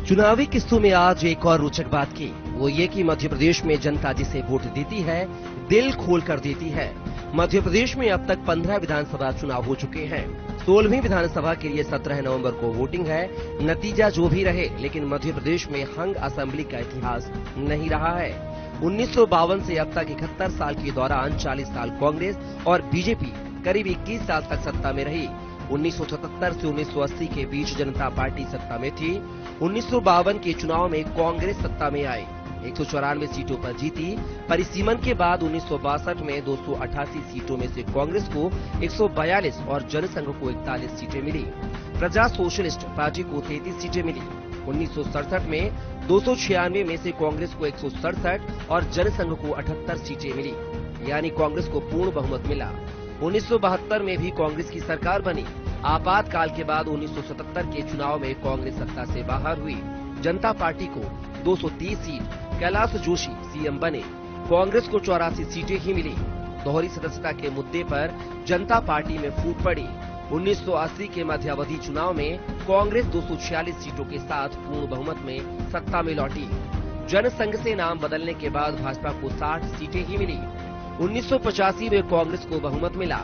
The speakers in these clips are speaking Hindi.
चुनावी किस्तों में आज एक और रोचक बात की, वो ये कि मध्य प्रदेश में जनता जिसे वोट देती है दिल खोल कर देती है। मध्य प्रदेश में अब तक 15 विधानसभा चुनाव हो चुके हैं। 16वीं विधानसभा के लिए 17 नवंबर को वोटिंग है। नतीजा जो भी रहे, लेकिन मध्य प्रदेश में हंग असेंबली का इतिहास नहीं रहा है। 1952 से अब तक 71 साल के दौरान 40 साल कांग्रेस और बीजेपी करीब 21 साल तक सत्ता में रही। 1977 से 1980 के बीच जनता पार्टी सत्ता में थी। 1952 के चुनाव में कांग्रेस सत्ता में आई, 194 सीटों पर जीती। परिसीमन के बाद 1962 में 288 सीटों में से कांग्रेस को 142 और जनसंघ को 41 सीटें मिली। प्रजा सोशलिस्ट पार्टी को 33 सीटें मिली। 1967 में 296 में से कांग्रेस को 167 और जनसंघ को 78 सीटें मिली, यानी कांग्रेस को पूर्ण बहुमत मिला। 1972 में भी कांग्रेस की सरकार बनी। आपातकाल के बाद 1977 के चुनाव में कांग्रेस सत्ता से बाहर हुई। जनता पार्टी को 230 सीट, कैलाश जोशी सीएम बने। कांग्रेस को 84 सीटें ही मिली। दोहरी सदस्यता के मुद्दे पर जनता पार्टी में फूट पड़ी। 1980 के मध्यावधि चुनाव में कांग्रेस 246 सीटों के साथ पूर्ण बहुमत में सत्ता में लौटी। जनसंघ से नाम बदलने के बाद भाजपा को 60 सीटें ही मिली। 1985 में कांग्रेस को बहुमत मिला,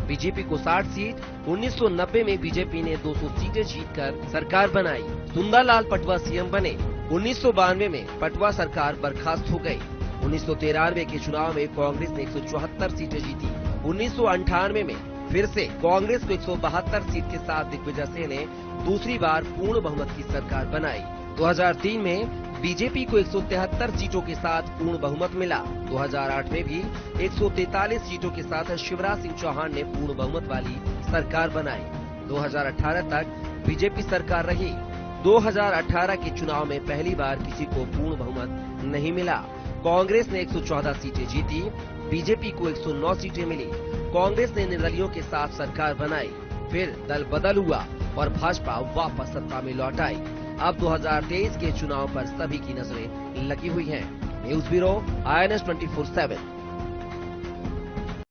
बीजेपी को 60 सीट। 1990 में बीजेपी ने 200 सीटें जीतकर सरकार बनाई। सुंदरलाल पटवा सीएम बने। 1992 में पटवा सरकार बर्खास्त हो गई। 1993 के चुनाव में कांग्रेस ने 174 सीटें जीती। 1998 में फिर से कांग्रेस को 172 सीट के साथ दिग्विजय सिंह ने दूसरी बार पूर्ण बहुमत की सरकार बनाई। 2003 में बीजेपी को 173 सीटों के साथ पूर्ण बहुमत मिला। 2008 में भी 143 सीटों के साथ शिवराज सिंह चौहान ने पूर्ण बहुमत वाली सरकार बनाई। 2018 तक बीजेपी सरकार रही। 2018 के चुनाव में पहली बार किसी को पूर्ण बहुमत नहीं मिला। कांग्रेस ने 114 सीटें जीती, बीजेपी को 109 सीटें मिली। कांग्रेस ने निर्दलियों के साथ सरकार बनाई, फिर दल बदल हुआ और भाजपा वापस सत्ता में लौट आई। अब 2023 के चुनाव पर सभी की नजरें लगी हुई हैं। News bureau, INS 24/7।